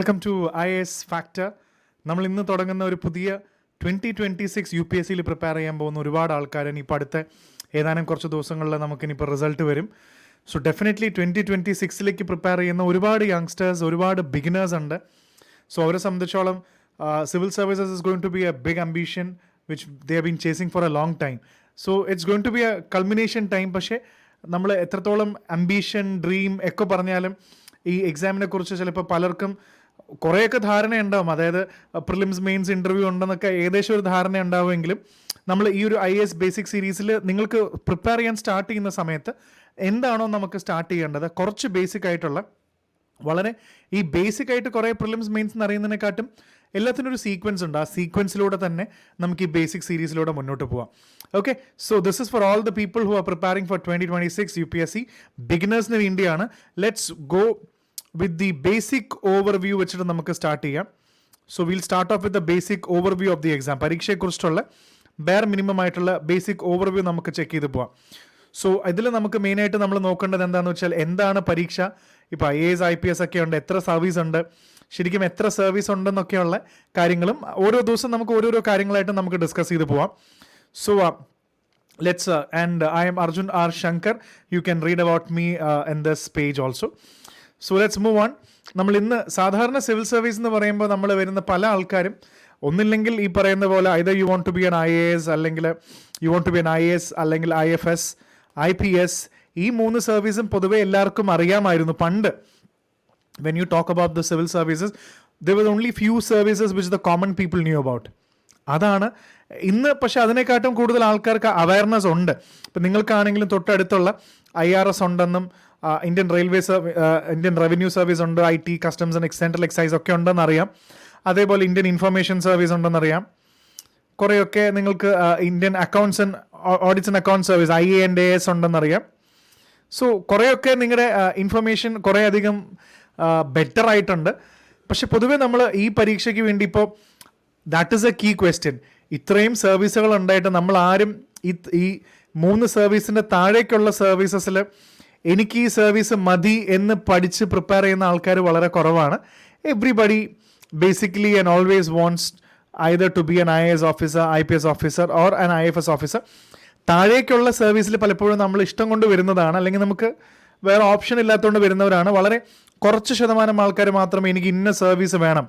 Welcome to IAS factor. നമ്മൾ ഇന്ന് തുടങ്ങുന്ന ഒരു പുതിയ 2026 UPSCയിൽ പ്രിപ്പയർ ചെയ്യാൻ പോകുന്ന ഒരുപാട് ആൾക്കാരാണ്. ഇപ്പോൾ അടുത്ത ഏതാനും കുറച്ച് ദിവസങ്ങളിൽ നമുക്കിനിപ്പോൾ റിസൾട്ട് വരും. സോ ഡെഫിനറ്റ്ലി 2026ലേക്ക് പ്രിപ്പയർ ചെയ്യുന്ന ഒരുപാട് യങ്സ്റ്റേഴ്സ്, ഒരുപാട് ബിഗിനേഴ്സ് ഉണ്ട്. സോ അവരെ സംബന്ധിച്ചോളം civil services is going to be a big ambition which they have been chasing for a long time. So it's going to be a culmination time. പക്ഷേ നമ്മൾ എത്രത്തോളം അംബിഷൻ, ഡ്രീം ഒക്കെ പറഞ്ഞാലും ഈ എക്സാമിനെ കുറിച്ച് ചിലപ്പോൾ പലർക്കും കുറേയൊക്കെ ധാരണയുണ്ടാവും. അതായത് പ്രിലിംസ്, മെയിൻസ്, ഇൻ്റർവ്യൂ ഉണ്ടെന്നൊക്കെ ഏകദേശം ഒരു ധാരണ ഉണ്ടാവുമെങ്കിലും നമ്മൾ ഈ ഒരു IAS ബേസിക് സീരീസിൽ നിങ്ങൾക്ക് പ്രിപ്പയർ ചെയ്യാൻ സ്റ്റാർട്ട് ചെയ്യുന്ന സമയത്ത് എന്താണോ നമുക്ക് സ്റ്റാർട്ട് ചെയ്യേണ്ടത്, കുറച്ച് ബേസിക് ആയിട്ടുള്ള വളരെ ഈ ബേസിക് ആയിട്ട് കുറേ പ്രിലിംസ്, മെയിൻസ് എന്നറിയുന്നതിനെക്കാട്ടും എല്ലാത്തിനും ഒരു സീക്വൻസ് ഉണ്ട്. ആ സീക്വൻസിലൂടെ തന്നെ നമുക്ക് ഈ ബേസിക് സീരീസിലൂടെ മുന്നോട്ട് പോവാം. Okay, so this is for all the people who are preparing for 2026 UPSC. ബിഗിനേഴ്സിന് വേണ്ടിയാണ്. Let's go with the basic overview വെച്ചിട്ട് നമുക്ക് സ്റ്റാർട്ട് ചെയ്യാം. So will start off with the basic overview of the exam. പരീക്ഷയെക്കുറിച്ചുള്ള bare minimum ആയിട്ടുള്ള basic overview നമുക്ക് check ചെയ്ത് പോവാം. സോ ഇതിൽ നമുക്ക് മെയിനായിട്ട് നമ്മൾ നോക്കേണ്ടത് എന്താണെന്ന് വെച്ചാൽ എന്താണ് പരീക്ഷ, ഇപ്പോൾ IAS IPS ഒക്കെ ഉണ്ട്, എത്ര സർവീസ് ഉണ്ട്, ശരിക്കും എത്ര സർവീസ് ഉണ്ടെന്നൊക്കെയുള്ള കാര്യങ്ങളും ഓരോ ദിവസം നമുക്ക് ഓരോരോ കാര്യങ്ങളായിട്ട് നമുക്ക് ഡിസ്കസ് ചെയ്ത് പോവാം. So let's and I am Arjun R. Shankar. You can read about me in this page also. So let's move on. നമ്മൾ ഇന്ന് സാധാരണ സിവിൽ സർവീസ് എന്ന് പറയുമ്പോൾ നമ്മൾ വരുന്ന പല ആൾക്കാരും ഒന്നില്ലെങ്കിൽ ഈ പറയുന്ന പോലെ either you want to be an IAS അല്ലെങ്കിൽ you want to be an IAS അല്ലെങ്കിൽ IFS, IPS. ഈ മൂന്ന് സർവീസും പൊതുവെ എല്ലാവർക്കും അറിയാമായിരുന്നു പണ്ട്. When you talk about the civil services, there were only few services which the common people knew about. അതാണ് ഇന്ന്. പക്ഷെ അതിനെക്കാട്ടും കൂടുതൽ ആൾക്കാർക്ക് അവയർനെസ് ഉണ്ട്. ഇപ്പം നിങ്ങൾക്കാണെങ്കിലും തൊട്ടടുത്തുള്ള IRS ഉണ്ടെന്നും ഇന്ത്യൻ റവന്യൂ സർവീസ് ഉണ്ട്, IT, customs and central excise ഒക്കെ ഉണ്ടെന്നറിയാം. അതേപോലെ ഇന്ത്യൻ ഇൻഫർമേഷൻ സർവീസ് ഉണ്ടെന്നറിയാം. കുറേയൊക്കെ നിങ്ങൾക്ക് Indian accounts and audits and account service IAS ഉണ്ടെന്നറിയാം. സോ കുറേയൊക്കെ നിങ്ങളുടെ ഇൻഫർമേഷൻ കുറേ അധികം ബെറ്റർ ആയിട്ടുണ്ട്. പക്ഷെ പൊതുവേ നമ്മൾ ഈ പരീക്ഷയ്ക്ക് വേണ്ടി ഇപ്പോൾ that is a key question. ഇത്രയും സർവീസുകൾ ഉണ്ടായിട്ട് നമ്മൾ ആരും ഈ മൂന്ന് സർവീസിൻ്റെ താഴേക്കുള്ള സർവീസസിൽ എനിക്ക് ഈ സർവീസ് മതി എന്ന് പഠിച്ച് പ്രിപ്പയർ ചെയ്യുന്ന ആൾക്കാർ വളരെ കുറവാണ്. Everybody basically and always wants either to be an IAS officer, IPS officer or an IFS officer. താഴേക്കുള്ള സർവീസിൽ പലപ്പോഴും നമ്മൾ ഇഷ്ടം കൊണ്ട് വരുന്നതാണ്, അല്ലെങ്കിൽ നമുക്ക് വേറെ ഓപ്ഷൻ ഇല്ലാത്തതുകൊണ്ട് വരുന്നവരാണ്. വളരെ കുറച്ച് ശതമാനം ആൾക്കാർ മാത്രമേ എനിക്ക് ഇന്ന സർവീസ് വേണം,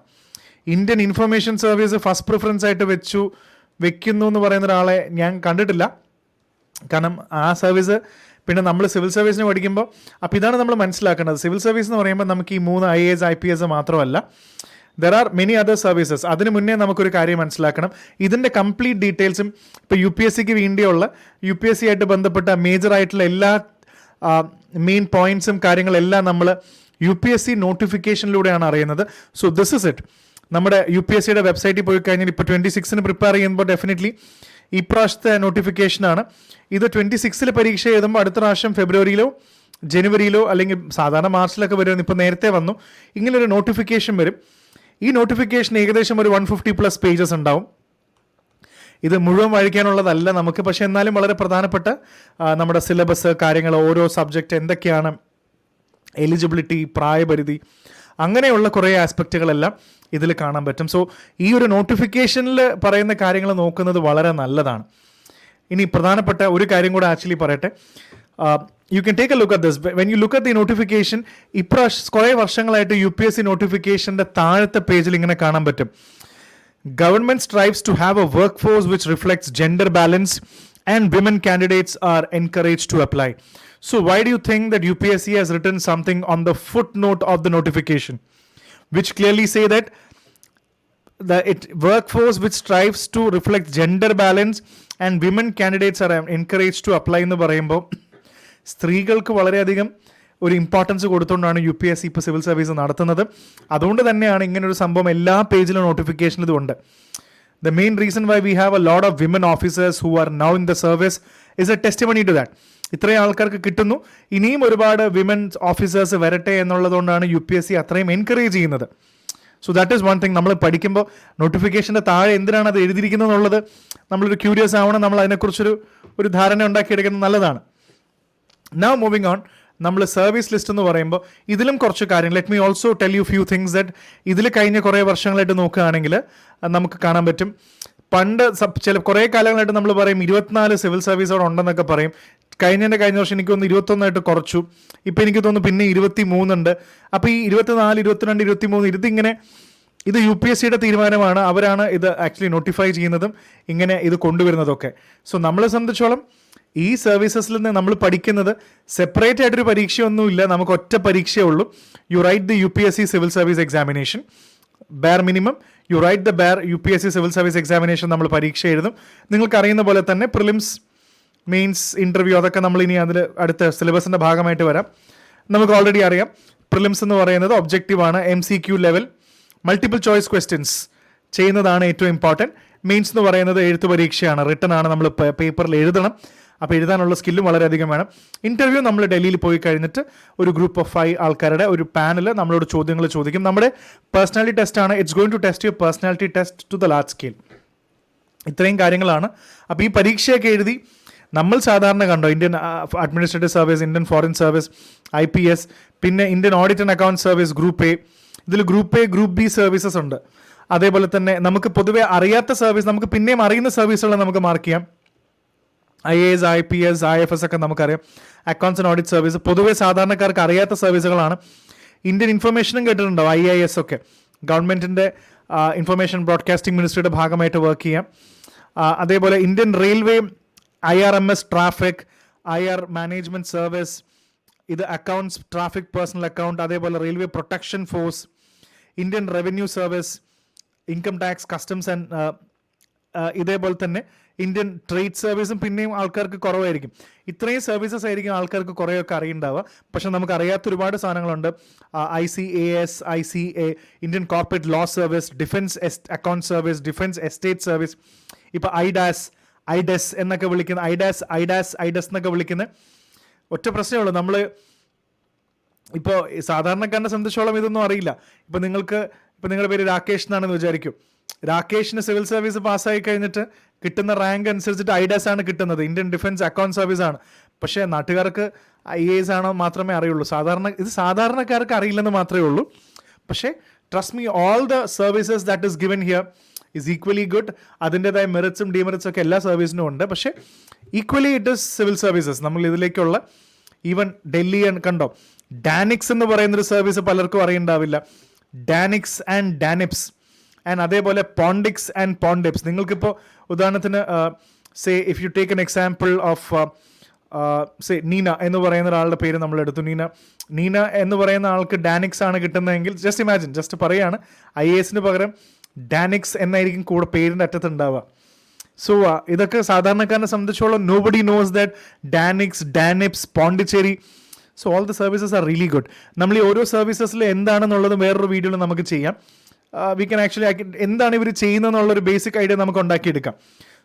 Indian information service first preference ആയിട്ട് വെക്കുന്നു എന്ന് പറയുന്ന ഒരാളെ ഞാൻ കണ്ടിട്ടില്ല. കാരണം ആ സർവീസ് പിന്നെ നമ്മൾ സിവിൽ സർവീസിന് പഠിക്കുമ്പോൾ അപ്പോൾ ഇതാണ് നമ്മൾ മനസ്സിലാക്കേണ്ടത്. സിവിൽ സർവീസ് എന്ന് പറയുമ്പോൾ നമുക്ക് ഈ മൂന്ന് IAS IPS മാത്രമല്ല, there are many other services. അതിന് മുന്നേ നമുക്കൊരു കാര്യം മനസ്സിലാക്കണം. ഇതിൻ്റെ കംപ്ലീറ്റ് ഡീറ്റെയിൽസും ഇപ്പോൾ UPSCക്ക് വേണ്ടിയുള്ള UPSC ആയിട്ട് ബന്ധപ്പെട്ട മേജർ ആയിട്ടുള്ള എല്ലാ മെയിൻ പോയിന്റ്സും കാര്യങ്ങളെല്ലാം നമ്മൾ UPSC നോട്ടിഫിക്കേഷനിലൂടെയാണ് അറിയുന്നത്. So this is it. നമ്മുടെ UPSCയുടെ വെബ്സൈറ്റിൽ പോയി കഴിഞ്ഞാൽ ഇപ്പോൾ 26ന് പ്രിപ്പയർ ചെയ്യുമ്പോൾ ഡെഫിനറ്റ്ലി ഈ പ്രാവശ്യത്തെ നോട്ടിഫിക്കേഷനാണ്. ഇത് 26ൽ പരീക്ഷ എഴുതുമ്പോൾ അടുത്ത പ്രാവശ്യം ഫെബ്രുവരിയിലോ ജനുവരിയിലോ അല്ലെങ്കിൽ സാധാരണ മാർച്ചിലൊക്കെ വരുമെന്ന് ഇപ്പോൾ നേരത്തെ വന്നു. ഇങ്ങനൊരു നോട്ടിഫിക്കേഷൻ വരും. ഈ നോട്ടിഫിക്കേഷൻ ഏകദേശം ഒരു 150+ പേജസ് ഉണ്ടാവും. ഇത് മുഴുവൻ വായിക്കാനുള്ളതല്ല നമുക്ക്, പക്ഷേ എന്നാലും വളരെ പ്രധാനപ്പെട്ട നമ്മുടെ സിലബസ് കാര്യങ്ങൾ, ഓരോ സബ്ജക്റ്റ് എന്തൊക്കെയാണ്, എലിജിബിലിറ്റി, പ്രായപരിധി, അങ്ങനെയുള്ള കുറേ ആസ്പെക്റ്റുകളെല്ലാം ഇതിൽ കാണാൻ പറ്റും. സോ ഈ ഒരു നോട്ടിഫിക്കേഷനിൽ പറയുന്ന കാര്യങ്ങൾ നോക്കുന്നത് വളരെ നല്ലതാണ്. ഇനി പ്രധാനപ്പെട്ട ഒരു കാര്യം കൂടെ ആക്ച്വലി പറയട്ടെ. You can take a look at this. When you look at the notification, കുറേ വർഷങ്ങളായിട്ട് UPSC നോട്ടിഫിക്കേഷൻ്റെ താഴത്തെ പേജിൽ ഇങ്ങനെ കാണാൻ പറ്റും. Government strives to have a workforce which reflects gender balance and women candidates are encouraged to apply. So why do you think that UPSC has written something on the footnote of the notification which clearly say that the workforce which strives to reflect gender balance and women candidates are encouraged to apply എന്ന് പറയുമ്പോൾ സ്ത്രീകൾക്ക് വളരെയധികം ഒരു importance കൊടുത്തുകൊണ്ടാണ് UPSC ഇപ്പോൾ civil service നടത്തുന്നത്. അതുകൊണ്ട് തന്നെയാണ് ഇങ്ങനൊരു സംഭവം എല്ലാ പേജിലും നോട്ടിഫിക്കേഷൻ ഇതുണ്ട്. The main reason why we have a lot of women officers who are now in the service is a testimony to that. ഇത്രയും ആൾക്കാർക്ക് കിട്ടുന്നു, ഇനിയും ഒരുപാട് വിമൻ ഓഫീസേഴ്സ് വരട്ടെ എന്നുള്ളതുകൊണ്ടാണ് UPSC അത്രയും എൻകറേജ് ചെയ്യുന്നത്. So that is one thing. നമ്മൾ പഠിക്കുമ്പോൾ നോട്ടിഫിക്കേഷൻ്റെ താഴെ എന്തിനാണ് അത് എഴുതിയിരിക്കുന്നത് എന്നുള്ളത് നമ്മളൊരു ക്യൂരിയസ് ആവണം. നമ്മൾ അതിനെക്കുറിച്ചൊരു ധാരണ ഉണ്ടാക്കിയെടുക്കുന്നത് നല്ലതാണ്. Now moving on, നമ്മൾ സർവീസ് ലിസ്റ്റ് എന്ന് പറയുമ്പോൾ ഇതിലും കുറച്ച് കാര്യങ്ങൾ, let me also tell you few things that ഇതിൽ കഴിഞ്ഞ കുറേ വർഷങ്ങളായിട്ട് നോക്കുകയാണെങ്കിൽ നമുക്ക് കാണാൻ പറ്റും. പണ്ട് കുറേ കാലങ്ങളായിട്ട് നമ്മൾ പറയും 24 സിവിൽ സർവീസ് അവിടെ ഉണ്ടെന്നൊക്കെ പറയും. കഴിഞ്ഞ വർഷം എനിക്ക് തോന്നുന്നു 21 കുറച്ചു. ഇപ്പം എനിക്ക് തോന്നുന്നു പിന്നെ 23 ഉണ്ട്. അപ്പോൾ ഈ 24, 22, 23 ഇത് UPSCയുടെ തീരുമാനമാണ്. അവരാണ് ഇത് ആക്ച്വലി നോട്ടിഫൈ ചെയ്യുന്നതും ഇങ്ങനെ ഇത് കൊണ്ടുവരുന്നതൊക്കെ. സോ നമ്മളെ സംബന്ധിച്ചോളം ഈ സർവീസസിൽ നിന്ന് നമ്മൾ പഠിക്കുന്നത് സെപ്പറേറ്റ് ആയിട്ടൊരു പരീക്ഷയൊന്നുമില്ല, നമുക്ക് ഒറ്റ പരീക്ഷയേ ഉള്ളൂ. You write the UPSC civil service examination, bare minimum you write the bare UPSC civil service examination നമ്മൾ പരീക്ഷ എഴുതും. നിങ്ങൾക്ക് അറിയുന്ന പോലെ തന്നെ പ്രിലിംസ്, മെയിൻസ്, ഇൻ്റർവ്യൂ അതൊക്കെ നമ്മൾ ഇനി അതിൽ അടുത്ത സിലബസിൻ്റെ ഭാഗമായിട്ട് വരാം. നമുക്ക് ഓൾറെഡി അറിയാം പ്രിലിംസ് എന്ന് പറയുന്നത് ഒബ്ജക്റ്റീവാണ്, MCQ level multiple choice questions ചെയ്യുന്നതാണ് ഏറ്റവും ഇമ്പോർട്ടൻറ്റ്. മെയിൻസ് എന്ന് പറയുന്നത് എഴുത്ത് പരീക്ഷയാണ്, റിട്ടൺ ആണ്, നമ്മൾ പേപ്പറിൽ എഴുതണം. അപ്പോൾ എഴുതാനുള്ള സ്കില്ലും വളരെയധികം വേണം. ഇൻ്റർവ്യൂ നമ്മൾ ഡൽഹിയിൽ പോയി കഴിഞ്ഞിട്ട് ഒരു ഗ്രൂപ്പ് ഓഫ് 5 ആൾക്കാരുടെ ഒരു പാനൽ നമ്മളോട് ചോദ്യങ്ങൾ ചോദിക്കും. നമ്മുടെ പേഴ്സണാലിറ്റി ടെസ്റ്റാണ്. It's going to test your personality test to the large scale. ഇത്രയും കാര്യങ്ങളാണ്. അപ്പോൾ ഈ പരീക്ഷയൊക്കെ എഴുതി നമ്മൾ സാധാരണ കണ്ടോ Indian administrative service, Indian foreign service, IPS, പിന്നെ Indian audit and account service group A, ഇതിൽ group A, group B services ഉണ്ട്. അതേപോലെ തന്നെ നമുക്ക് പൊതുവെ അറിയാത്ത സർവീസ്, നമുക്ക് പിന്നെയും അറിയുന്ന സർവീസുകൾ നമുക്ക് മാർക്ക് ചെയ്യാം. IAS, IPS, IFS ഒക്കെ നമുക്കറിയാം. അക്കൗണ്ട്സ് ആൻഡ് ഓഡിറ്റ് സർവീസ് പൊതുവെ സാധാരണക്കാർക്ക് അറിയാത്ത സർവീസുകളാണ്. ഇന്ത്യൻ ഇൻഫർമേഷനും കേട്ടിട്ടുണ്ടോ, IIS ഒക്കെ ഗവൺമെൻറ്റിൻ്റെ ഇൻഫർമേഷൻ ബ്രോഡ്കാസ്റ്റിംഗ് മിനിസ്ട്രിയുടെ ഭാഗമായിട്ട് വർക്ക് ചെയ്യാം. അതേപോലെ Indian railway, IRMS traffic, IR management service, ഇത് അക്കൗണ്ട്സ്, ട്രാഫിക് പേഴ്സണൽ അക്കൗണ്ട്, അതേപോലെ railway protection force, Indian revenue service, income tax, customs and ഇതേപോലെ തന്നെ ഇന്ത്യൻ ട്രേഡ് സർവീസും പിന്നെയും ആൾക്കാർക്ക് കുറവായിരിക്കും. ഇത്രയും സർവീസസ് ആയിരിക്കും ആൾക്കാർക്ക് കുറേയൊക്കെ അറിയുണ്ടാവുക. പക്ഷെ നമുക്ക് അറിയാത്ത ഒരുപാട് സാധനങ്ങളുണ്ട്. ICAS, ICA, Indian corporate law service, defence account service, defence estate service, ഇപ്പോൾ IDES എന്നൊക്കെ വിളിക്കുന്ന IDAS എന്നൊക്കെ വിളിക്കുന്ന ഒറ്റ പ്രശ്നമുള്ളൂ. നമ്മൾ ഇപ്പോൾ സാധാരണക്കാരനെ സംബന്ധിച്ചോളം ഇതൊന്നും അറിയില്ല. ഇപ്പോൾ നിങ്ങളുടെ പേര് രാകേഷ് എന്നാണെന്ന് വിചാരിക്കും. രാകേഷിന് സിവിൽ സർവീസ് പാസ്സായി കഴിഞ്ഞിട്ട് കിട്ടുന്ന റാങ്ക് അനുസരിച്ചിട്ട് IDAS ആണ് കിട്ടുന്നത്, ഇന്ത്യൻ ഡിഫൻസ് അക്കൗണ്ട് സർവീസ് ആണ്. പക്ഷേ നാട്ടുകാർക്ക് IAS ആണോ മാത്രമേ അറിയുള്ളൂ. ഇത് സാധാരണക്കാർക്ക് അറിയില്ലെന്ന് മാത്രമേ ഉള്ളൂ. പക്ഷേ trust me, all the services that is given here is equally good. അതിൻ്റെതായ മെറിറ്റ്സും ഡിമെറിറ്റ്സും ഒക്കെ എല്ലാ സർവീസിനും ഉണ്ട്. പക്ഷേ equally it is civil services. നമ്മൾ ഇതിലേക്കുള്ള ഈവൻ ഡൽഹി കണ്ടോ, ഡാനിക്സ് എന്ന് പറയുന്നൊരു സർവീസ് പലർക്കും അറിയണ്ടാവില്ല. ഡാനിക്സ് ആൻഡ് ഡാനിപ്സ് ആൻഡ് അതേപോലെ പോണ്ടിക്സ് ആൻഡ് പോണ്ടിപ്സ്. നിങ്ങൾക്കിപ്പോൾ ഉദാഹരണത്തിന് say if you take an example of say Neena എന്ന് പറയുന്ന ഒരാളുടെ പേര് നമ്മൾ എടുത്തു. നീന എന്ന് പറയുന്ന ആൾക്ക് ഡാനിക്സ് ആണ് കിട്ടുന്നതെങ്കിൽ ജസ്റ്റ് ഇമാജിൻ, ജസ്റ്റ് പറയുകയാണ്, IASന് പകരം ഡാനിക്സ് എന്നായിരിക്കും കൂടെ പേരിൻ്റെ അറ്റത്തുണ്ടാവുക. സോ ഇതൊക്കെ സാധാരണക്കാരനെ സംബന്ധിച്ചോളം nobody knows that DANICS, DANIPS, Pondicherry. So all the services are really good. നമ്മൾ ഈ ഓരോ സർവീസസിൽ എന്താണെന്നുള്ളത് വേറൊരു വീഡിയോയിൽ നമുക്ക് ചെയ്യാം. വി ക്യാൻ ആക്ച്വലി എന്താണ് ഇവർ ചെയ്യുന്നതെന്നുള്ളൊരു ബേസിക് ഐഡിയ നമുക്ക് ഉണ്ടാക്കിയെടുക്കാം.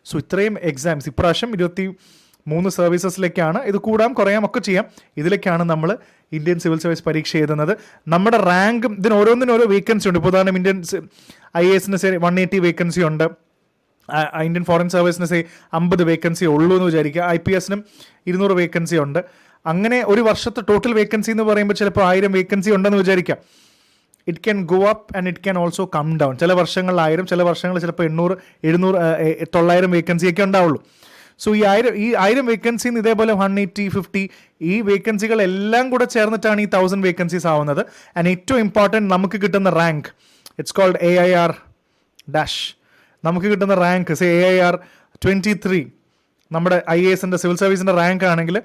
സോ ഇത്രയും എക്സാംസ് ഇപ്രാവശ്യം 23 സർവീസസിലേക്കാണ്. ഇത് കൂടാം കുറയാം ഒക്കെ ചെയ്യാം. ഇതിലേക്കാണ് നമ്മൾ ഇന്ത്യൻ സിവിൽ സർവീസ് പരീക്ഷ എഴുതുന്നത്. നമ്മുടെ റാങ്കും ഇതിന് ഓരോന്നിനും ഓരോ വേക്കൻസി ഉണ്ട്. ഇപ്പോൾ ഉദാഹരണം ഇന്ത്യൻ IASന് 180 വേക്കൻസി ഉണ്ട്. ഇന്ത്യൻ ഫോറിൻ സർവീസിന് 50 വേക്കൻസി ഉള്ളൂ എന്ന് വിചാരിക്കുക. IPSനും 200 വേക്കൻസി ഉണ്ട്. അങ്ങനെ ഒരു വർഷത്തെ ടോട്ടൽ വേക്കൻസി എന്ന് പറയുമ്പോൾ ചിലപ്പോൾ 1000 വേക്കൻസി ഉണ്ടെന്ന് വിചാരിക്കാം. It can go up and it can also come down. ചില വർഷങ്ങളിൽ 1000, ചില വർഷങ്ങളിൽ ചിലപ്പോൾ 800, 700, 900 വേക്കൻസിയൊക്കെ ഉണ്ടാവുള്ളൂ. സോ ഈ 1000 വേക്കൻസിന്ന് ഇതേപോലെ 180, 50 ഈ വേക്കൻസികളെല്ലാം കൂടെ ചേർന്നിട്ടാണ് ഈ 1000 വേക്കൻസീസ് ആവുന്നത്. ആൻഡ് ഏറ്റവും ഇമ്പോർട്ടൻറ്റ് നമുക്ക് കിട്ടുന്ന rank, it's called AIR dash. നമുക്ക് കിട്ടുന്ന റാങ്ക് AIR 23 നമ്മുടെ IASൻ്റെ സിവിൽ സർവീസിൻ്റെ റാങ്ക് ആണെങ്കിൽ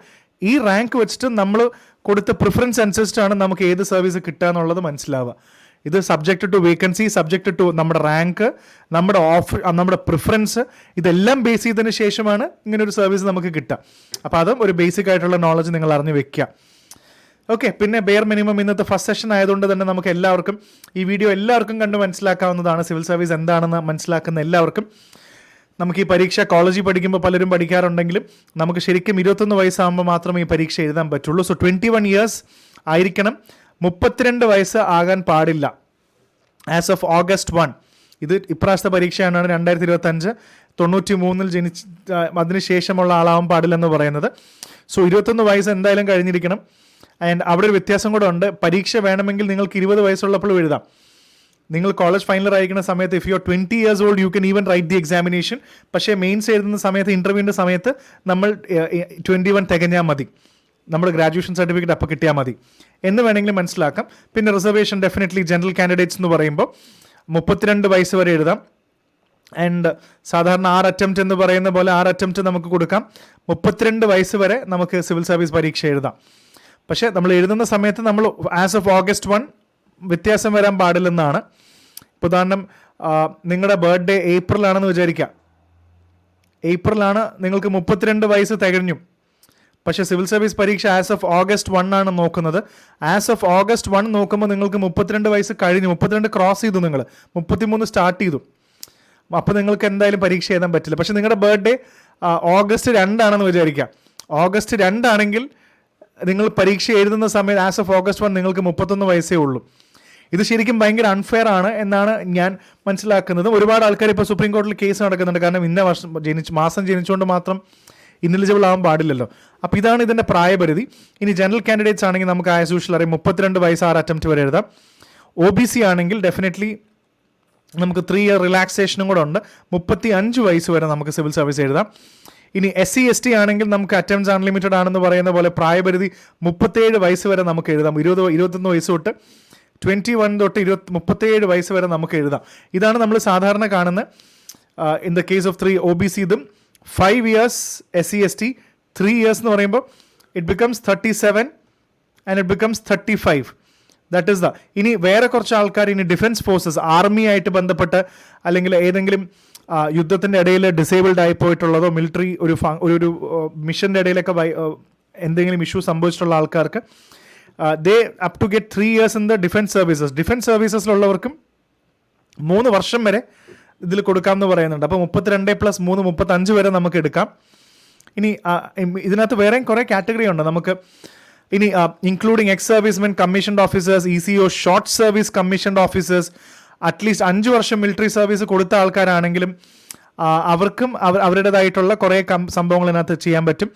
ഈ റാങ്ക് വെച്ചിട്ട് നമ്മൾ കൊടുത്ത പ്രിഫറൻസ് അനുസരിച്ചിട്ടാണ് നമുക്ക് ഏത് സർവീസ് കിട്ടുക എന്നുള്ളത് മനസ്സിലാവുക. ഇത് subject to vacancy, subject to നമ്മുടെ റാങ്ക്, നമ്മുടെ പ്രിഫറൻസ്, ഇതെല്ലാം ബേസ് ചെയ്തതിന് ശേഷമാണ് ഇങ്ങനൊരു സർവീസ് നമുക്ക് കിട്ടുക. അപ്പോൾ അതും ഒരു ബേസിക് ആയിട്ടുള്ള നോളജ് നിങ്ങൾ അറിഞ്ഞ് വെക്കുക. ഓക്കെ, പിന്നെ ബെയർ മിനിമം ഇന്നത്തെ ഫസ്റ്റ് സെഷൻ ആയതുകൊണ്ട് തന്നെ നമുക്ക് എല്ലാവർക്കും ഈ വീഡിയോ എല്ലാവർക്കും കണ്ട് മനസ്സിലാക്കാവുന്നതാണ്. സിവിൽ സർവീസ് എന്താണെന്ന് മനസ്സിലാക്കുന്ന എല്ലാവർക്കും. നമുക്ക് ഈ പരീക്ഷ കോളേജിൽ പഠിക്കുമ്പോൾ പലരും പഠിക്കാറുണ്ടെങ്കിലും നമുക്ക് ശരിക്കും 21 വയസ്സാകുമ്പോൾ മാത്രമേ ഈ പരീക്ഷ എഴുതാൻ പറ്റുള്ളൂ. സോ 21 ഇയേഴ്സ് ആയിരിക്കണം, 32 വയസ്സ് ആകാൻ പാടില്ല. ആസ് ഓഫ് August 1, ഇത് ഇപ്രാവശ്യത്തെ പരീക്ഷയാണ് 2025, 93 ജനിച്ച് അതിന് ശേഷമുള്ള ആളാവാൻ പാടില്ലെന്ന് പറയുന്നത്. സോ 21 വയസ്സ് എന്തായാലും കഴിഞ്ഞിരിക്കണം. ആൻഡ് അവിടെ ഒരു വ്യത്യാസം കൂടെ ഉണ്ട്. പരീക്ഷ വേണമെങ്കിൽ നിങ്ങൾക്ക് 20 വയസ്സുള്ളപ്പോഴും എഴുതാം. നിങ്ങൾ കോളേജ് ഫൈനൽ അയക്കുന്ന സമയത്ത് if you are 20 years old you can even write the examination. പക്ഷേ മെയിൻസ് എഴുതുന്ന സമയത്ത്, ഇൻ്റർവ്യൂവിൻ്റെ സമയത്ത് നമ്മൾ 21 തികഞ്ഞാൽ മതി, നമ്മുടെ ഗ്രാജുവേഷൻ സർട്ടിഫിക്കറ്റ് അപ്പോൾ കിട്ടിയാൽ മതി എന്ന് വേണമെങ്കിൽ മനസ്സിലാക്കാം. പിന്നെ റിസർവേഷൻ ഡെഫിനറ്റ്ലി ജനറൽ കാൻഡിഡേറ്റ്സ് എന്ന് പറയുമ്പോൾ 32 വയസ്സ് വരെ എഴുതാം. ആൻഡ് സാധാരണ 6 അറ്റംപ്റ്റ് എന്ന് പറയുന്ന പോലെ 6 അറ്റംപ്റ്റ് നമുക്ക് കൊടുക്കാം. 32 വയസ്സ് വരെ നമുക്ക് സിവിൽ സർവീസ് പരീക്ഷ എഴുതാം. പക്ഷേ നമ്മൾ എഴുതുന്ന സമയത്ത് നമ്മൾ ആസ് ഓഫ് August 1 വ്യത്യാസം വരാൻ പാടില്ലെന്നാണ്. ഇപ്പോൾ ഉദാഹരണം, നിങ്ങളുടെ ബർത്ത്ഡേ ഏപ്രിലാണെന്ന് വിചാരിക്കുക. ഏപ്രിലാണ്, നിങ്ങൾക്ക് 32 വയസ്സ് തികഞ്ഞു. പക്ഷേ സിവിൽ സർവീസ് പരീക്ഷ ആസ് ഓഫ് August 1 ആണ് നോക്കുന്നത്. ആസ് ഓഫ് August 1 നോക്കുമ്പോൾ നിങ്ങൾക്ക് 32 വയസ്സ് കഴിഞ്ഞു, 32 ക്രോസ് ചെയ്തു, നിങ്ങൾ 33 സ്റ്റാർട്ട് ചെയ്തു. അപ്പോൾ നിങ്ങൾക്ക് എന്തായാലും പരീക്ഷ എഴുതാൻ പറ്റില്ല. പക്ഷേ നിങ്ങളുടെ ബർത്ത്ഡേ August 2 ആണെന്ന് വിചാരിക്കുക. August 2 ആണെങ്കിൽ നിങ്ങൾ പരീക്ഷ എഴുതുന്ന സമയത്ത് ആസ് ഓഫ് August 1 നിങ്ങൾക്ക് 31 വയസ്സേ ഉള്ളൂ. ഇത് ശരിക്കും ഭയങ്കര അൺഫെയർ ആണ് എന്നാണ് ഞാൻ മനസ്സിലാക്കുന്നത്. ഒരുപാട് ആൾക്കാർ ഇപ്പോൾ സുപ്രീം കോടതിയിൽ കേസ് നടക്കുന്നുണ്ട്. കാരണം ഇന്ന മാസം ജനിച്ചുകൊണ്ട് മാത്രം ഇന്നെലിജിബിൾ ആവാൻ പാടില്ലല്ലോ. അപ്പോൾ ഇതാണ് ഇതിൻ്റെ പ്രായപരിധി. ഇനി ജനറൽ കാൻഡിഡേറ്റ്സ് ആണെങ്കിൽ നമുക്ക് ആസ് യൂഷ്വൽ അറിയാം 32 വയസ്സ് 6 അറ്റംപ്റ്റ് വരെ എഴുതാം. OBC ആണെങ്കിൽ ഡെഫിനറ്റ്ലി നമുക്ക് 3 year റിലാക്സേഷനും കൂടെ ഉണ്ട്. 35 വയസ്സ് വരെ നമുക്ക് സിവിൽ സർവീസ് എഴുതാം. ഇനി SC ST ആണെങ്കിൽ നമുക്ക് അറ്റംപ്റ്റ്സ് അൺലിമിറ്റഡ് ആണെന്ന് പറയുന്ന പോലെ പ്രായപരിധി 37 വയസ്സ് വരെ നമുക്ക് എഴുതാം. 21 വയസ്സ് തൊട്ട് 21 തൊട്ട് 37 വയസ്സ് വരെ നമുക്ക് എഴുതാം. ഇതാണ് നമ്മൾ സാധാരണ കാണുന്ന in the case of 3 OBC. ഇതും 5 years SC ST, 3 years എന്ന് പറയുമ്പോൾ it becomes 37 and it becomes 35. That is ഇനി വേറെ കുറച്ച് ആൾക്കാർ ഇനി ഡിഫൻസ് ഫോഴ്സസ്, ആർമി ആയിട്ട് ബന്ധപ്പെട്ട് അല്ലെങ്കിൽ ഏതെങ്കിലും യുദ്ധത്തിൻ്റെ ഇടയിൽ ഡിസേബിൾഡ് ആയി പോയിട്ടുള്ളതോ മിലിറ്ററി ഒരു മിഷൻ്റെ ഇടയിലൊക്കെ എന്തെങ്കിലും ഇഷ്യൂ സംഭവിച്ചിട്ടുള്ള ആൾക്കാർക്ക് they up to get 3 years in the defence services. Defence സർവീസസിലുള്ളവർക്കും 3 വർഷം വരെ ഇതിൽ കൊടുക്കാം എന്ന് പറയുന്നുണ്ട്. അപ്പോൾ 32 + 3 35 വരെ നമുക്ക് എടുക്കാം. ഇനി ഇതിനകത്ത് വേറെയും കുറേ കാറ്റഗറി ഉണ്ട് നമുക്ക്. ഇനി including ex servicemen, commissioned officers, ECO, short service commissioned officers, at least 5 വർഷം മിലിറ്ററി സർവീസ് കൊടുത്ത ആൾക്കാരാണെങ്കിലും അവർക്കും അവരുടേതായിട്ടുള്ള കുറേ സംഭവങ്ങൾ ഇതിനകത്ത് ചെയ്യാൻ പറ്റും.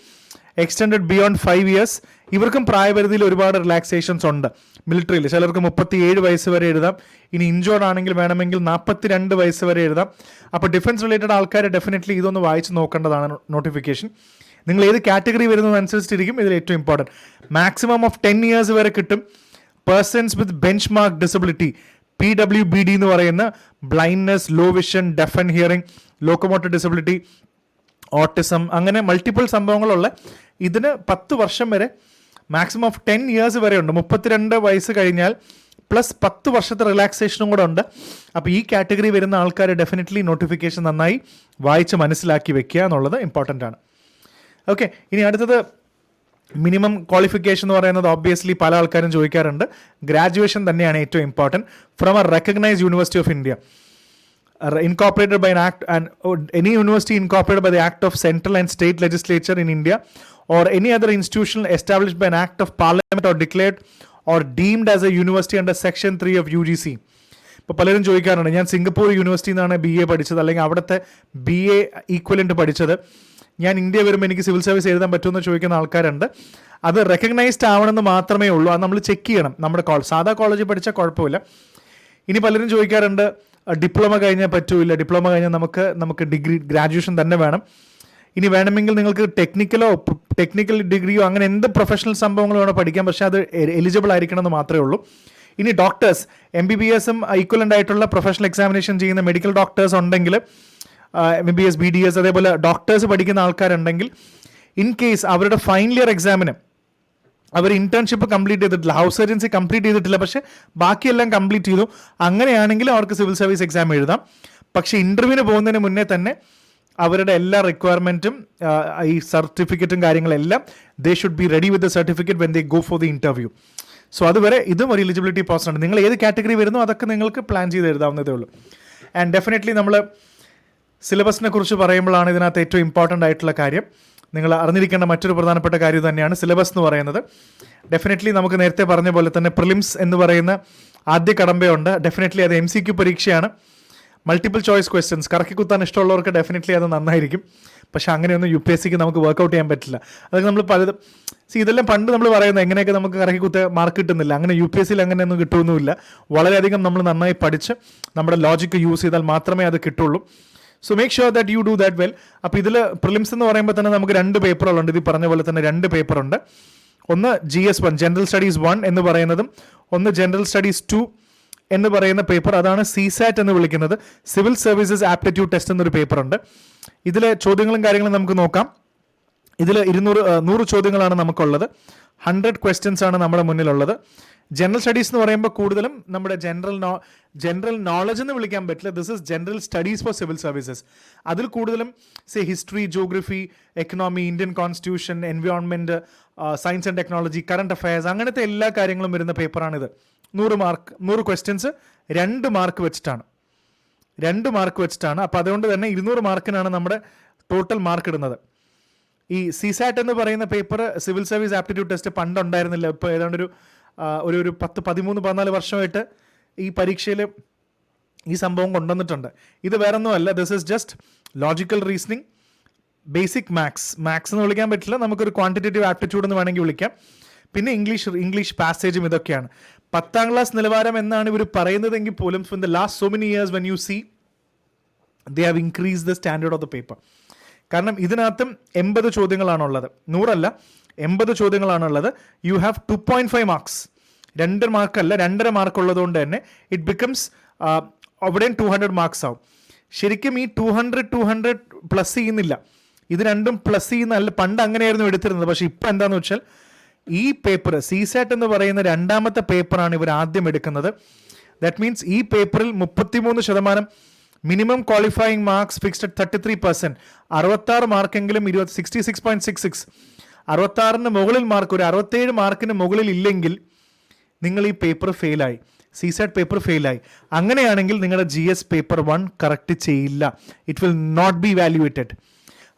എക്സ്റ്റെൻഡഡ് ബിയോണ്ട് 5 years, ഇവർക്കും പ്രായപരിധിയിൽ ഒരുപാട് റിലാക്സേഷൻസ് ഉണ്ട്. മിലിറ്ററിയിൽ ചിലർക്ക് 37 വയസ്സ് വരെ എഴുതാം. ഇനി ഇൻജോർഡ് ആണെങ്കിൽ വേണമെങ്കിൽ 42 വയസ്സ് വരെ എഴുതാം. അപ്പോൾ ഡിഫൻസ് റിലേറ്റഡ് ആൾക്കാർ ഡെഫിനറ്റ്ലി ഇതൊന്ന് വായിച്ച് നോക്കേണ്ടതാണ് നോട്ടിഫിക്കേഷൻ. നിങ്ങൾ ഏത് കാറ്റഗറി വരുന്നതനുസരിച്ചിരിക്കും ഇതിൽ ഏറ്റവും ഇമ്പോർട്ടൻറ്റ്. മാക്സിമം ഓഫ് 10 years വരെ കിട്ടും. Persons with benchmark disability, PWBD എന്ന് പറയുന്ന blindness, low vision, deaf and hearing, locomotor disability, autism, അങ്ങനെ മൾട്ടിപ്പിൾ സംഭവങ്ങളുള്ള ഇതിന് 10 വർഷം വരെ, മാക്സിമം ഓഫ് 10 years വരെ ഉണ്ട്. 32 വയസ്സ് കഴിഞ്ഞാൽ പ്ലസ് 10 വർഷത്തെ റിലാക്സേഷനും കൂടെ ഉണ്ട്. അപ്പോൾ ഈ കാറ്റഗറി വരുന്ന ആൾക്കാർ ഡെഫിനറ്റ്ലി നോട്ടിഫിക്കേഷൻ നന്നായി വായിച്ച് മനസ്സിലാക്കി വെക്കുക എന്നുള്ളത് ഇമ്പോർട്ടൻ്റ് ആണ്. ഓക്കെ, ഇനി അടുത്തത് മിനിമം ക്വാളിഫിക്കേഷൻ എന്ന് പറയുന്നത് ഓബ്വിയസ്ലി പല ആൾക്കാരും ചോദിക്കാറുണ്ട്. ഗ്രാജുവേഷൻ തന്നെയാണ് ഏറ്റവും important from A recognised university of India, incorporated by an act, and any university incorporated by the act of central and state legislature in India, or any other institution established by an act of parliament or declared or deemed as a university under section 3 of UGC. ഇപ്പോൾ പലരും ചോദിക്കാറുണ്ട്, ഞാൻ Singapore യൂണിവേഴ്സിറ്റിയിൽ നിന്നാണ് BA പഠിച്ചത്, അല്ലെങ്കിൽ അവിടുത്തെ BA equivalent പഠിച്ചത്, ഞാൻ ഇന്ത്യ വരുമ്പോൾ എനിക്ക് സിവിൽ സർവീസ് എഴുതാൻ പറ്റുമെന്ന് ചോദിക്കുന്ന ആൾക്കാരുണ്ട്. അത് റെക്കഗ്നൈസ്ഡ് ആവണമെന്ന് മാത്രമേ ഉള്ളൂ. അത് നമ്മൾ ചെക്ക് ചെയ്യണം. നമ്മുടെ സാധാ കോളേജിൽ പഠിച്ചാൽ കുഴപ്പമില്ല. ഇനി പലരും ചോദിക്കാറുണ്ട്, ഡിപ്ലോമ കഴിഞ്ഞാൽ പറ്റൂല, ഡിപ്ലോമ കഴിഞ്ഞാൽ നമുക്ക് ഡിഗ്രി ഗ്രാജുവേഷൻ തന്നെ വേണം. ഇനി വേണമെങ്കിൽ നിങ്ങൾക്ക് ടെക്നിക്കൽ ഡിഗ്രിയോ അങ്ങനെ എന്ത് പ്രൊഫഷണൽ സംഭവങ്ങളോ വേണം പഠിക്കാം, പക്ഷേ അത് എലിജിബിൾ ആയിരിക്കണം എന്ന് മാത്രമേ ഉള്ളൂ. ഇനി ഡോക്ടേഴ്സ്, MBBSും ഈക്വലൻ്റ് ആയിട്ടുള്ള പ്രൊഫഷണൽ എക്സാമിനേഷൻ ചെയ്യുന്ന മെഡിക്കൽ ഡോക്ടേഴ്സ് ഉണ്ടെങ്കിൽ, MBBS, BDS, അതേപോലെ ഡോക്ടേഴ്സ് പഠിക്കുന്ന ആൾക്കാരുണ്ടെങ്കിൽ, ഇൻ കേസ് അവരുടെ ഫൈനൽ ഇയർ എക്സാമിന് അവർ ഇന്റേൺഷിപ്പ് കംപ്ലീറ്റ് ചെയ്തിട്ടില്ല, ഹൗസ് സർജൻസി കംപ്ലീറ്റ് ചെയ്തിട്ടില്ല, പക്ഷേ ബാക്കിയെല്ലാം കംപ്ലീറ്റ് ചെയ്തു, അങ്ങനെയാണെങ്കിൽ അവർക്ക് സിവിൽ സർവീസ് എക്സാം എഴുതാം. പക്ഷേ ഇൻ്റർവ്യൂവിന് പോകുന്നതിന് മുന്നേ തന്നെ അവരുടെ എല്ലാ റിക്വയർമെൻറ്റും ഈ സർട്ടിഫിക്കറ്റും കാര്യങ്ങളെല്ലാം they should be ready with the certificate when they go for the interview. So അതുവരെ ഇതും ഒരു എലിജിബിലിറ്റി പ്രോസസ് ഉണ്ട്. നിങ്ങൾ ഏത് കാറ്റഗറി വരുന്നോ അതൊക്കെ നിങ്ങൾക്ക് പ്ലാൻ ചെയ്ത് എഴുതാവുന്നതേ ഉള്ളൂ. ആൻഡ് ഡെഫിനറ്റ്ലി നമ്മൾ സിലബസിനെ കുറിച്ച് പറയുമ്പോഴാണ് ഇതിനകത്ത് ഏറ്റവും ഇമ്പോർട്ടൻ്റ് ആയിട്ടുള്ള കാര്യം. നിങ്ങൾ അറിഞ്ഞിരിക്കേണ്ട മറ്റൊരു പ്രധാനപ്പെട്ട കാര്യം തന്നെയാണ് സിലബസ് എന്ന് പറയുന്നത്. ഡെഫിനറ്റ്ലി നമുക്ക് നേരത്തെ പറഞ്ഞ പോലെ തന്നെ പ്രിലിംസ് എന്ന് പറയുന്ന ആദ്യ കടമ്പയുണ്ട്. ഡെഫിനറ്റ്ലി അത് MCQ പരീക്ഷയാണ്. മൾട്ടിപ്പിൾ ചോയ്സ് ക്വസ്റ്റ്യൻസ് കറക്കി കുത്താൻ ഇഷ്ടമുള്ളവർക്ക് ഡെഫിനറ്റ്ലി അത് നന്നായിരിക്കും. പക്ഷെ അങ്ങനെയൊന്നും UPSCക്ക് നമുക്ക് വർക്കൗട്ട് ചെയ്യാൻ പറ്റില്ല. അതൊക്കെ നമ്മൾ പലതും ഇതെല്ലാം പണ്ട് നമ്മൾ പറയുന്നത് എങ്ങനെയൊക്കെ നമുക്ക് കറക്കി കുത്ത മാർക്ക് കിട്ടുന്നില്ല. അങ്ങനെ UPSCയിൽ അങ്ങനെയൊന്നും കിട്ടുമൊന്നുമില്ല. വളരെയധികം നമ്മൾ നന്നായി പഠിച്ച് നമ്മുടെ ലോജിക്ക് യൂസ് ചെയ്താൽ മാത്രമേ അത് കിട്ടുള്ളൂ. So make sure that you do that well. അപ്പോൾ ഇതിൽ പ്രിലിംസ് എന്ന് പറയുമ്പോൾ തന്നെ നമുക്ക് 2 പേപ്പറുകളുണ്ട്. ഇത് പറഞ്ഞ പോലെ തന്നെ 2 പേപ്പറുണ്ട്. ഒന്ന് GS1 ജനറൽ സ്റ്റഡീസ് 1 എന്ന് പറയുന്നതും ഒന്ന് ജനറൽ സ്റ്റഡീസ് 2 എന്ന് പറയുന്ന പേപ്പർ. അതാണ് CSAT എന്ന് വിളിക്കുന്നത്. സിവിൽ സർവീസസ് ആപ്റ്റിറ്റ്യൂഡ് ടെസ്റ്റ് എന്നൊരു പേപ്പറുണ്ട്. ഇതിലെ ചോദ്യങ്ങളും കാര്യങ്ങളും നമുക്ക് നോക്കാം. ഇതിൽ 100 ചോദ്യങ്ങളാണ് നമുക്കുള്ളത്. 100 ക്വസ്റ്റ്യൻസ് ആണ് നമ്മുടെ മുന്നിലുള്ളത്. ജനറൽ സ്റ്റഡീസ് എന്ന് പറയുമ്പോൾ കൂടുതലും നമ്മുടെ ജനറൽ നോളജ് എന്ന് വിളിക്കാൻ പറ്റില്ല. This is general studies four civil services. അതിൽ കൂടുതലും history, geography, economy, Indian constitution, environment, science and technology, current affairs, അങ്ങനത്തെ എല്ലാ കാര്യങ്ങളും വരുന്ന പേപ്പറാണിത്. 100 ക്വസ്റ്റ്യൻസ് 2 മാർക്ക് വെച്ചിട്ടാണ്. 2 മാർക്ക് വെച്ചിട്ടാണ്. അപ്പോൾ അതുകൊണ്ട് തന്നെ 200 മാർക്കിനാണ് നമ്മുടെ ടോട്ടൽ മാർക്ക് ഇടുന്നത്. ഈ CSAT എന്ന് പറയുന്ന paper civil service aptitude test പണ്ടുണ്ടായിരുന്നില്ല. ഇപ്പോൾ ഏതാണ്ട് ഒരു 10-13-14 വർഷമായിട്ട് ഈ പരീക്ഷയിൽ ഈ സംഭവം കൊണ്ടുവന്നിട്ടുണ്ട്. ഇത് വേറൊന്നുമല്ല, this is just logical reasoning, basic maths എന്ന് വിളിക്കാൻ പറ്റില്ല, നമുക്കൊരു ക്വാണ്ടിറ്റേറ്റീവ് ആപ്റ്റിറ്റ്യൂഡ് എന്ന് വേണമെങ്കിൽ വിളിക്കാം. പിന്നെ ഇംഗ്ലീഷ് പാസേജും ഇതൊക്കെയാണ്. 10ാം ക്ലാസ് നിലവാരം എന്നാണ് ഇവർ പറയുന്നതെങ്കിൽ പോലും in the last so many years when you see they have increase the standard of the paper. കാരണം ഇതിനകത്തും 80 ചോദ്യങ്ങളാണുള്ളത്. 100 അല്ല, 80 ചോദ്യങ്ങളാണുള്ളത്. You have 2.5 marks. 2 മാർക്കല്ല, 2.5 മാർക്ക് ഉള്ളതുകൊണ്ട് തന്നെ ഇറ്റ് ബിക്കംസ് അവിടെയും 200 മാർക്സ് ആവും. ശരിക്കും ഈ 200 പ്ലസ് ചെയ്യുന്നില്ല. ഇത് രണ്ടും പ്ലസ് ചെയ്യുന്ന പണ്ട് അങ്ങനെയായിരുന്നു എടുത്തിരുന്നത്. പക്ഷെ ഇപ്പം എന്താണെന്ന് വെച്ചാൽ ഈ പേപ്പർ CSAT എന്ന് പറയുന്ന 2ാമത്തെ പേപ്പറാണ് ഇവർ ആദ്യം എടുക്കുന്നത്. ദാറ്റ് മീൻസ് ഈ പേപ്പറിൽ 33% മിനിമം ക്വാളിഫയിങ് മാർക്സ് ഫിക്സ്ഡ് 33%, 66 മാർക്കെങ്കിലും 66.66, 66-ന് മുകളിൽ മാർക്ക്, ഒരു 67 മാർക്കിന് മുകളിൽ ഇല്ലെങ്കിൽ നിങ്ങൾ ഈ പേപ്പർ ഫെയിലായി, CSAT പേപ്പർ ഫെയിലായി. അങ്ങനെയാണെങ്കിൽ നിങ്ങളുടെ GS പേപ്പർ 1 കറക്റ്റ് ചെയ്യില്ല. It will not be valuated.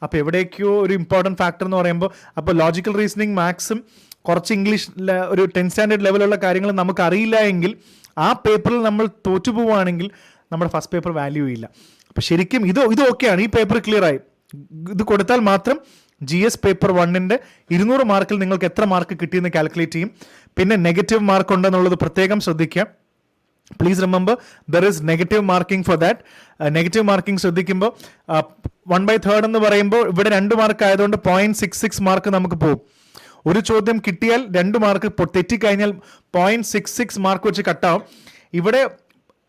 അപ്പോൾ എവിടേക്കോ ഒരു ഇമ്പോർട്ടൻറ്റ് ഫാക്ടർ എന്ന് പറയുമ്പോൾ അപ്പോൾ ലോജിക്കൽ റീസണിങ്, മാത്സും കുറച്ച് ഇംഗ്ലീഷ് ഒരു 10th സ്റ്റാൻഡേർഡ് ലെവലുള്ള കാര്യങ്ങൾ നമുക്ക് അറിയില്ല എങ്കിൽ ആ പേപ്പറിൽ നമ്മൾ തോറ്റു പോവുകയാണെങ്കിൽ നമ്മുടെ ഫസ്റ്റ് പേപ്പർ വാല്യൂ ഇല്ല. അപ്പോൾ ശരിക്കും ഇത് ഓക്കെയാണ്, ഈ പേപ്പർ ക്ലിയർ ആയി. ഇത് കൊടുത്താൽ മാത്രം GS പേപ്പർ 1ൻ്റെ 200 മാർക്കിൽ നിങ്ങൾക്ക് എത്ര മാർക്ക് കിട്ടിയെന്ന് കാൽക്കുലേറ്റ് ചെയ്യും. പിന്നെ നെഗറ്റീവ് മാർക്ക് ഉണ്ടെന്നുള്ളത് പ്രത്യേകം ശ്രദ്ധിക്കുക. Please remember there is negative marking for that. Negative marking ശ്രദ്ധിക്കുമ്പോൾ 1/3 എന്ന് പറയുമ്പോൾ ഇവിടെ 2 മാർക്ക് ആയതുകൊണ്ട് 0.66 മാർക്ക് നമുക്ക് പോകും. ഒരു ചോദ്യം കിട്ടിയാൽ 2 മാർക്ക് തെറ്റിക്കഴിഞ്ഞാൽ 0.66 മാർക്ക് വെച്ച് കട്ടാവും. ഇവിടെ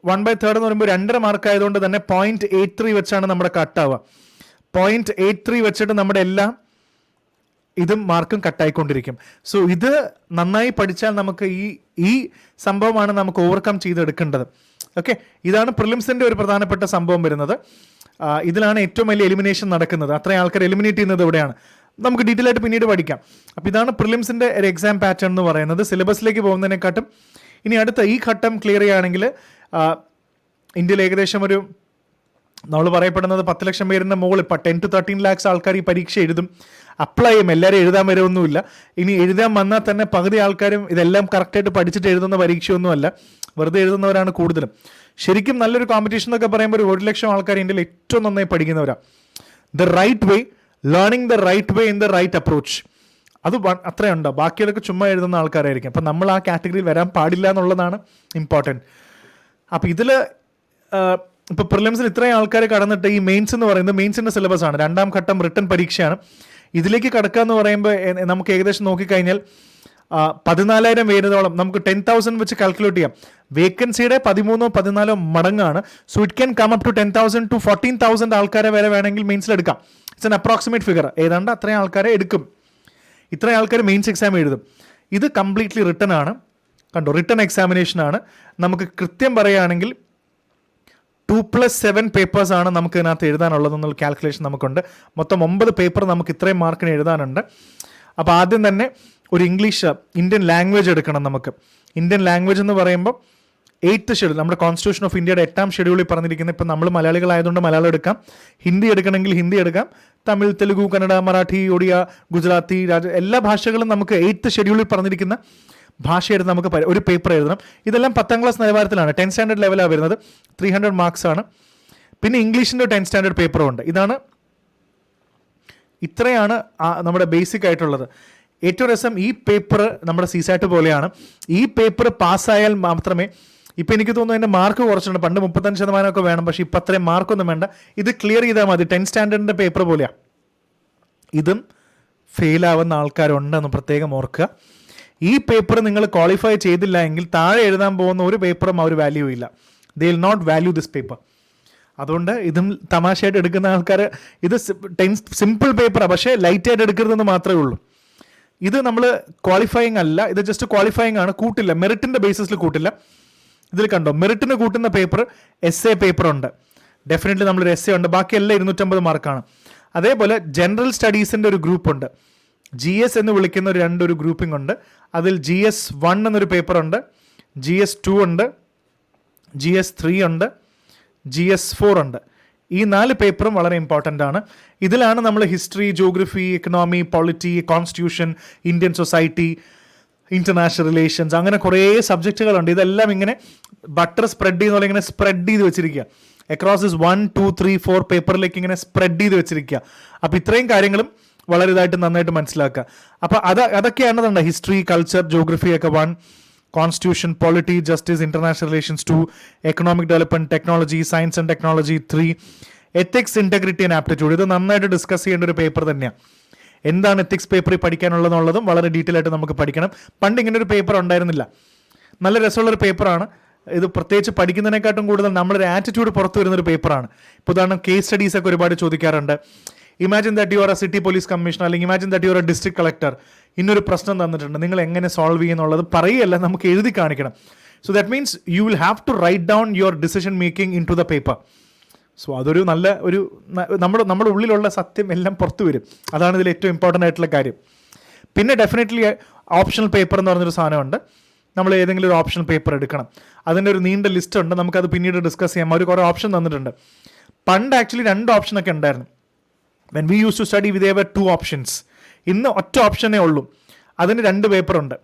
1/3 എന്ന് പറയുമ്പോൾ 2.5 മാർക്ക് ആയതുകൊണ്ട് തന്നെ 0.83 വെച്ചാണ് നമ്മുടെ കട്ടാവുക. 0.83 വെച്ചിട്ട് നമ്മുടെ എല്ലാം ഇതും മാർക്കും കട്ടായിക്കൊണ്ടിരിക്കും. സോ ഇത് നന്നായി പഠിച്ചാൽ നമുക്ക് ഈ സംഭവമാണ് നമുക്ക് ഓവർകം ചെയ്തെടുക്കേണ്ടത്. ഓക്കെ, ഇതാണ് പ്രിലിംസിൻ്റെ ഒരു പ്രധാനപ്പെട്ട സംഭവം വരുന്നത്. ഇതിലാണ് ഏറ്റവും വലിയ എലിമിനേഷൻ നടക്കുന്നത്. അത്രയും ആൾക്കാർ എലിമിനേറ്റ് ചെയ്യുന്നത് ഇവിടെയാണ്. നമുക്ക് ഡീറ്റെയിൽ ആയിട്ട് പിന്നീട് പഠിക്കാം. അപ്പോൾ ഇതാണ് പ്രിലിംസിൻ്റെ ഒരു എക്സാം പാറ്റേൺ എന്ന് പറയുന്നത്. സിലബസിലേക്ക് പോകുന്നതിനെക്കാട്ടും ഇനി അടുത്ത ഈ ഘട്ടം ക്ലിയർ ചെയ്യുകയാണെങ്കിൽ ഇന്ത്യയിൽ ഏകദേശം ഒരു നമ്മൾ പറയപ്പെടുന്നത് 10 ലക്ഷം പേരിൻ്റെ മുകളിൽ, ഇപ്പോൾ 10 to 13 lakhs ആൾക്കാർ ഈ പരീക്ഷ എഴുതും, അപ്ലൈ ചെയ്യും. എല്ലാവരും എഴുതാൻ വരുമൊന്നുമില്ല. ഇനി എഴുതാൻ വന്നാൽ തന്നെ പകുതി ആൾക്കാരും ഇതെല്ലാം കറക്റ്റായിട്ട് പഠിച്ചിട്ട് എഴുതുന്ന പരീക്ഷയൊന്നുമല്ല, വെറുതെ എഴുതുന്നവരാണ് കൂടുതലും. ശരിക്കും നല്ലൊരു കോമ്പറ്റീഷൻ എന്നൊക്കെ പറയുമ്പോൾ ഒരു 1 ലക്ഷം ആൾക്കാർ ഇന്ത്യയിൽ ഏറ്റവും നന്നായി പഠിക്കുന്നവരാണ്. The right way, learning the right way in the right approach, അത് അത്രയുണ്ടോ. ബാക്കിയൊക്കെ ചുമ്മാ എഴുതുന്ന ആൾക്കാരായിരിക്കും. അപ്പം നമ്മൾ ആ കാറ്റഗറിയിൽ വരാൻ പാടില്ല എന്നുള്ളതാണ് ഇമ്പോർട്ടൻറ്റ്. അപ്പോൾ ഇതിൽ ഇപ്പോൾ പ്രിലിംസിൽ ഇത്രയും ആൾക്കാർ കടന്നിട്ട് ഈ മെയിൻസ് എന്ന് പറയുന്നത് മെയിൻസിൻ്റെ സിലബസ് ആണ്. 2ാം ഘട്ടം റിട്ടൺ പരീക്ഷയാണ്. ഇതിലേക്ക് കടക്കുക എന്ന് പറയുമ്പോൾ നമുക്ക് ഏകദേശം നോക്കിക്കഴിഞ്ഞാൽ 14,000 പേരോളം നമുക്ക് 10,000 വെച്ച് കാൽക്കുലേറ്റ് ചെയ്യാം. വേക്കൻസിയുടെ 13-14 മടങ്ങാണ്. So it can come up to 10,000 to 14,000 ആൾക്കാരെ വരെ വേണമെങ്കിൽ മെയിൻസിൽ എടുക്കാം. It's an approximate figure. ഏതാണ്ട് അത്രയും ആൾക്കാരെ എടുക്കും. ഇത്രയും ആൾക്കാർ മെയിൻസ് എക്സാം എഴുതും. ഇത് കംപ്ലീറ്റ്ലി റിട്ടൺ ആണ്. കണ്ടോ, റിട്ടൺ എക്സാമിനേഷനാണ്. നമുക്ക് കൃത്യം പറയുകയാണെങ്കിൽ 2+7 പേപ്പേഴ്സ് ആണ് നമുക്ക് ഇതിനകത്ത് എഴുതാനുള്ളതെന്നുള്ള കാൽക്കുലേഷൻ നമുക്കുണ്ട്. മൊത്തം 9 പേപ്പർ നമുക്ക് ഇത്രയും മാർക്കിന് എഴുതാനുണ്ട്. അപ്പോൾ ആദ്യം തന്നെ ഒരു ഇന്ത്യൻ ലാംഗ്വേജ് എടുക്കണം. നമുക്ക് ഇന്ത്യൻ ലാംഗ്വേജ് എന്ന് പറയുമ്പോൾ 8th ഷെഡ്യൂൾ, നമ്മുടെ കോൺസ്റ്റിറ്റ്യൂഷൻ ഓഫ് ഇന്ത്യയുടെ 8ാം ഷെഡ്യൂളിൽ പറഞ്ഞിരിക്കുന്നത്. ഇപ്പം നമ്മൾ മലയാളികളായതുകൊണ്ട് മലയാളം എടുക്കാം, ഹിന്ദി എടുക്കണമെങ്കിൽ ഹിന്ദി എടുക്കാം, തമിഴ്, തെലുഗു, കന്നഡ, മറാഠി, ഒഡിയ, ഗുജറാത്തി, എല്ലാ ഭാഷകളും നമുക്ക് 8th ഷെഡ്യൂളിൽ പറഞ്ഞിരിക്കുന്ന ഭാഷ എടുത്ത് നമുക്ക് ഒരു പേപ്പർ എഴുതണം. ഇതെല്ലാം 10ാം ക്ലാസ് നിലവാരത്തിലാണ്. 10th സ്റ്റാൻഡേർഡ് ലെവലാണ് വരുന്നത്. 300 മാർക്സ് ആണ്. പിന്നെ ഇംഗ്ലീഷിൻ്റെ 10th സ്റ്റാൻഡേർഡ് പേപ്പറും ഉണ്ട്. ഇതാണ് ഇത്രയാണ് നമ്മുടെ ബേസിക് ആയിട്ടുള്ളത്. ഏറ്റവും രസം ഈ പേപ്പർ നമ്മുടെ CSAT പോലെയാണ്. ഈ പേപ്പർ പാസ്സായാൽ മാത്രമേ, ഇപ്പം എനിക്ക് തോന്നുന്നു എൻ്റെ മാർക്ക് കുറച്ചുണ്ട്. പണ്ട് 35% വേണം, പക്ഷേ ഇപ്പം അത്രയും മാർക്കൊന്നും വേണ്ട. ഇത് ക്ലിയർ ചെയ്താൽ മതി. 10th സ്റ്റാൻഡേർഡിൻ്റെ പേപ്പർ പോലെയാണ്. ഇതും ഫെയിലാവുന്ന ആൾക്കാരുണ്ടെന്ന് പ്രത്യേകം ഓർക്കുക. ഈ പേപ്പർ നിങ്ങൾ ക്വാളിഫൈ ചെയ്തില്ല എങ്കിൽ താഴെ എഴുതാൻ പോകുന്ന ഒരു പേപ്പറും അവർ വാല്യൂ ഇല്ല. They will not value this paper. അതുകൊണ്ട് ഇതും തമാശയായിട്ട് എടുക്കുന്ന ആൾക്കാർ, ഇത് സിമ്പിൾ പേപ്പറാണ്, പക്ഷേ ലൈറ്റായിട്ട് എടുക്കരുതെന്ന് മാത്രമേ ഉള്ളൂ. ഇത് നമ്മൾ ക്വാളിഫയിങ് അല്ല, ഇത് ജസ്റ്റ് ക്വാളിഫയിങ് ആണ്. കൂട്ടില്ല, മെറിറ്റിൻ്റെ ബേസിസിൽ കൂട്ടില്ല. ഇതിൽ കണ്ടോ, മെറിറ്റിന് കൂട്ടുന്ന പേപ്പർ essay പേപ്പറുണ്ട്. ഡെഫിനറ്റ്ലി നമ്മളൊരു essay ഉണ്ട്. ബാക്കി എല്ലാം 250 മാർക്കാണ്. അതേപോലെ ജനറൽ സ്റ്റഡീസിൻ്റെ ഒരു ഗ്രൂപ്പുണ്ട്. GS എന്ന് വിളിക്കുന്ന ഒരു ഗ്രൂപ്പിംഗ് ഉണ്ട്. അതിൽ GS1 എന്നൊരു പേപ്പറുണ്ട്, GS2 ഉണ്ട്, GS3 ഉണ്ട്, GS4 ഉണ്ട്. ഈ 4 പേപ്പറും വളരെ ഇമ്പോർട്ടൻ്റ് ആണ്. ഇതിലാണ് നമ്മൾ history, geography, economy, polity, constitution, Indian society, international relations, അങ്ങനെ കുറേ സബ്ജക്റ്റുകളുണ്ട്. ഇതെല്ലാം ഇങ്ങനെ ബട്ടർ സ്പ്രെഡ് ചെയ്യുന്ന പോലെ ഇങ്ങനെ സ്പ്രെഡ് ചെയ്ത് വെച്ചിരിക്കുക. അക്രോസ് ദിസ് 1, 2, 3, 4 പേപ്പറിലേക്ക് ഇങ്ങനെ സ്പ്രെഡ് ചെയ്ത് വെച്ചിരിക്കുക. അപ്പോൾ ഇത്രയും കാര്യങ്ങളും വളരെ ഇതായിട്ട് നന്നായിട്ട് മനസ്സിലാക്കുക. അപ്പോൾ അതൊക്കെയാണ് ഹിസ്റ്ററി, കൾച്ചർ, ജോഗ്രഫി ഒക്കെ 1, constitution, polity, justice, international relations 2, economic development, technology, science and technology 3, ethics, integrity and aptitude. ഇത് നന്നായിട്ട് ഡിസ്കസ് ചെയ്യേണ്ട ഒരു പേപ്പർ തന്നെയാണ്. എന്താണ് എത്തിക്സ് പേപ്പറിൽ പഠിക്കാനുള്ളതെന്നുള്ളതും വളരെ ഡീറ്റെയിൽ ആയിട്ട് നമുക്ക് പഠിക്കണം. പണ്ട് ഇങ്ങനെ ഒരു പേപ്പർ ഉണ്ടായിരുന്നില്ല. നല്ല രസമുള്ളൊരു പേപ്പറാണ് ഇത്. പ്രത്യേകിച്ച് പഠിക്കുന്നതിനെക്കാട്ടും കൂടുതൽ നമ്മളൊരു ആറ്റിറ്റ്യൂഡ് പുറത്തു വരുന്നൊരു പേപ്പറാണ്. ഇപ്പോൾ ഉദാഹരണം കേസ് സ്റ്റഡീസ് ഒക്കെ ഒരുപാട് ചോദിക്കാറുണ്ട്. Imagine that you are a city police commissioner, അല്ലെങ്കിൽ imagine that you are a district collector. ഇന്നൊരു പ്രശ്നം തന്നിട്ടുണ്ട്, നിങ്ങൾ എങ്ങനെ സോൾവ് ചെയ്യുന്നുള്ളത് പറയുകയല്ല, നമുക്ക് എഴുതി കാണിക്കണം. So that means you will have to write down your decision making in to the paper. So അതൊരു നല്ല നമ്മുടെ ഉള്ളിലുള്ള സത്യം എല്ലാം പുറത്തു വരും. അതാണ് ഇതിൽ ഏറ്റവും ഇമ്പോർട്ടൻ്റ് ആയിട്ടുള്ള കാര്യം. പിന്നെ ഡെഫിനറ്റ്ലി ഓപ്ഷണൽ പേപ്പർ എന്ന് പറഞ്ഞൊരു സാധനമുണ്ട്. നമ്മൾ ഏതെങ്കിലും ഒരു ഓപ്ഷണൽ പേപ്പർ എടുക്കണം. അതിൻ്റെ ഒരു നീണ്ട ലിസ്റ്റ് ഉണ്ട്, നമുക്കത് പിന്നീട് ഡിസ്കസ് ചെയ്യാം. അവർ കുറേ ഓപ്ഷൻ തന്നിട്ടുണ്ട്. പണ്ട് ആക്ച്വലി 2 ഓപ്ഷനൊക്കെ ഉണ്ടായിരുന്നു. When we use to study with ever 2 options. ഇന്ന് ഒറ്റ ഓപ്ഷനേ ഉള്ളൂ. അതിന് 2 പേപ്പറുണ്ട്.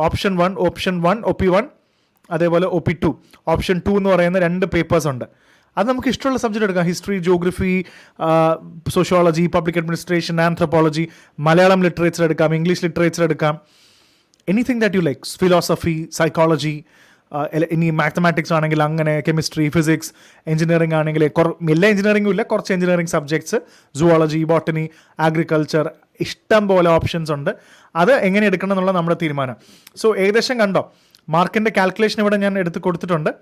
ഓപ്ഷൻ 1 OP1, അതേപോലെ OP2. ഓപ്ഷൻ 2 എന്ന് പറയുന്ന 2 പേപ്പേഴ്സ് ഉണ്ട്. അത് നമുക്ക് ഇഷ്ടമുള്ള സബ്ജക്റ്റ് എടുക്കാം. History, geography, sociology, public administration, anthropology, Malayalam literature എടുക്കാം, ഇംഗ്ലീഷ് ലിറ്ററേച്ചർ എടുക്കാം, anything that you like, philosophy, psychology, ഇനി മാത്തമാറ്റിക്സ് ആണെങ്കിൽ അങ്ങനെ, കെമിസ്ട്രി, ഫിസിക്സ്, എഞ്ചിനീയറിംഗ് ആണെങ്കിൽ എല്ലാ എഞ്ചിനീയറിംഗും ഇല്ല, കുറച്ച് engineering subjects, zoology, botany, agriculture, ഇഷ്ടം പോലെ ഓപ്ഷൻസ് ഉണ്ട്. അത് എങ്ങനെ എടുക്കണം എന്നുള്ള നമ്മുടെ തീരുമാനം. സോ ഏകദേശം കണ്ടോ, മാർക്കിൻ്റെ കാൽക്കുലേഷൻ ഇവിടെ ഞാൻ എടുത്ത് കൊടുത്തിട്ടുണ്ട്.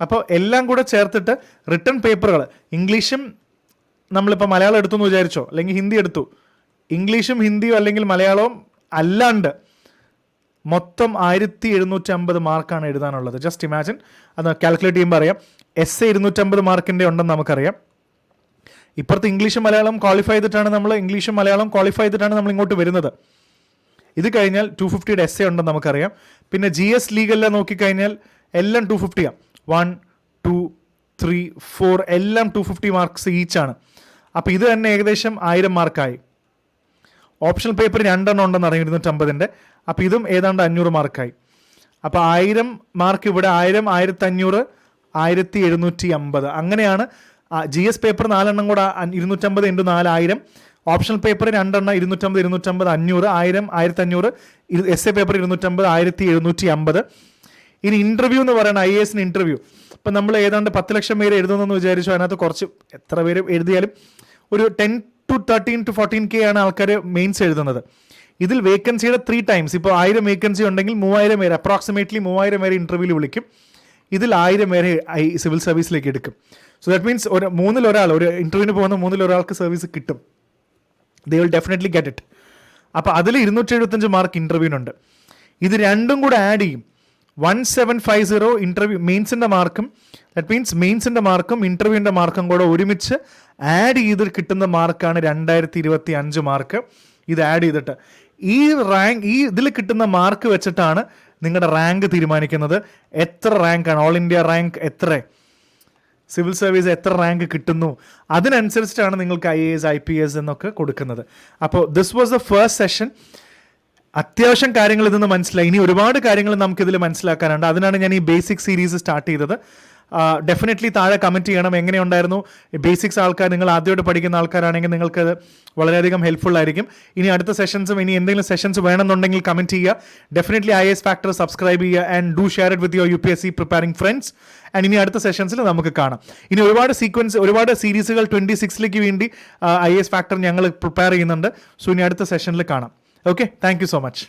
അപ്പോൾ എല്ലാം കൂടെ ചേർത്തിട്ട് റിട്ടൺ പേപ്പറുകൾ, ഇംഗ്ലീഷും നമ്മളിപ്പോൾ മലയാളം എടുത്തു എന്ന് വിചാരിച്ചോ, അല്ലെങ്കിൽ ഹിന്ദി എടുത്തു, ഇംഗ്ലീഷും ഹിന്ദിയും അല്ലെങ്കിൽ മലയാളവും അല്ലാണ്ട് മൊത്തം 1750 മാർക്കാണ് എഴുതാനുള്ളത്. Just imagine. അത് കാൽക്കുലേറ്റ് ചെയ്യുമ്പോൾ അറിയാം. essay 250 മാർക്കിൻ്റെ ഉണ്ടെന്ന് നമുക്കറിയാം. ഇപ്പുറത്ത് ഇംഗ്ലീഷും മലയാളം ക്വാളിഫൈ ചെയ്തിട്ടാണ് നമ്മൾ ഇങ്ങോട്ട് വരുന്നത്. ഇത് കഴിഞ്ഞാൽ 250 essay ഉണ്ടെന്ന് നമുക്കറിയാം. പിന്നെ GS ലീഗെല്ലാം നോക്കിക്കഴിഞ്ഞാൽ എല്ലാം 250ആണ്. 1, 2, 3, 4 എല്ലാം 250 മാർക്സ് ഈച്ചാണ്. അപ്പോൾ ഇത് തന്നെ ഏകദേശം 1000 മാർക്കായി. ഓപ്ഷണൽ പേപ്പർ 2 ഉണ്ടെന്ന് അറിയാം 250-ൻ്റെ. അപ്പോൾ ഇതും ഏതാണ്ട് 500 മാർക്കായി. അപ്പോൾ 1000 മാർക്ക് ഇവിടെ, 1000, 1500, 1750. അങ്ങനെയാണ്. GS പേപ്പർ 4 കൂടെ 250 × 4000. Optional paper 2 250, 250, 500, 1000, 1500. essay paper 250, 1750. ഇനി ഇൻ്റർവ്യൂ എന്ന് പറയുന്നത് IAS ഇൻ്റർവ്യൂ. ഇപ്പം നമ്മൾ ഏതാണ്ട് 10 ലക്ഷം പേര് എഴുതുന്നെന്ന് വിചാരിച്ചു. അതിനകത്ത് കുറച്ച് എത്ര പേര് എഴുതിയാലും ഒരു 10 to 13 to 14K ആണ് ആൾക്കാർ മെയിൻസ് എഴുതുന്നത്. ഇതിൽ വേക്കൻസിയുടെ 3 times. ഇപ്പോൾ 1000 വേക്കൻസി ഉണ്ടെങ്കിൽ 3000 പേര്, അപ്രോക്സിമേറ്റ്ലി 3000 പേര് ഇൻ്റർവ്യൂവിൽ വിളിക്കും. ഇതിൽ 1000 പേരെ സിവിൽ സർവീസിലേക്ക് എടുക്കും. സോ ദാറ്റ് മീൻസ് ഒരു 3-1 ഒരു ഇൻ്റർവ്യൂവിന് പോകുന്ന 3-1 സർവീസ് കിട്ടും. They will definitely get it. അപ്പോൾ അതിൽ 275 മാർക്ക് ഇൻ്റർവ്യൂവിനുണ്ട്. ഇത് രണ്ടും കൂടെ ആഡ് ചെയ്യും. 1750 ഇൻ്റർവ്യൂ മെയിൻസിൻ്റെ മാർക്കും, ദാറ്റ് മീൻസ് മെയിൻസിൻ്റെ മാർക്കും ഇൻ്റർവ്യൂവിൻ്റെ മാർക്കും കൂടെ ഒരുമിച്ച് ആഡ് ചെയ്ത് കിട്ടുന്ന മാർക്കാണ് 2025 മാർക്ക്. ഇത് ആഡ് ചെയ്തിട്ട് ഈ ഇതിൽ കിട്ടുന്ന മാർക്ക് വെച്ചിട്ടാണ് നിങ്ങളുടെ റാങ്ക് തീരുമാനിക്കുന്നത്. എത്ര റാങ്കാണ്, ഓൾ ഇന്ത്യ റാങ്ക് എത്ര, സിവിൽ സർവീസ് എത്ര റാങ്ക് കിട്ടുന്നു, അതിനനുസരിച്ചിട്ടാണ് നിങ്ങൾക്ക് IAS, IPS എന്നൊക്കെ കൊടുക്കുന്നത്. അപ്പോൾ this was the first session. അത്യാവശ്യം കാര്യങ്ങൾ ഇതെന്ന് മനസ്സിലായി. ഇനി ഒരുപാട് കാര്യങ്ങൾ നമുക്കിതിൽ മനസ്സിലാക്കാനുണ്ട്. അതിനാണ് ഞാൻ ഈ ബേസിക് സീരീസ് സ്റ്റാർട്ട് ചെയ്തത്. ഡെഫിനറ്റ്ലി താഴെ കമൻറ്റ് ചെയ്യണം എങ്ങനെയുണ്ടായിരുന്നു. ബേസിക്സ് ആൾക്കാർ, നിങ്ങൾ ആദ്യമായിട്ട് പഠിക്കുന്ന ആൾക്കാരാണെങ്കിൽ നിങ്ങൾക്കത് വളരെയധികം ഹെൽപ്ഫുൾ ആയിരിക്കും. ഇനി അടുത്ത സെഷൻസും ഇനി എന്തെങ്കിലും സെഷൻസ് വേണമെന്നുണ്ടെങ്കിൽ കമൻറ്റ് ചെയ്യുക. ഡെഫിനറ്റ്ലി IAS ഫാക്ടർ സബ്സ്ക്രൈബ് ചെയ്യുക and do share it with your UPSC preparing friends. And ഇനി അടുത്ത സെഷൻസിൽ നമുക്ക് കാണാം. ഇനി ഒരുപാട് സീരീസുകൾ 26ലേക്ക് വേണ്ടി IAS ഫാക്ടർ ഞങ്ങൾ പ്രിപ്പയർ ചെയ്യുന്നുണ്ട്. സോ ഇനി അടുത്ത സെഷനിൽ കാണാം. Okay, thank you so much.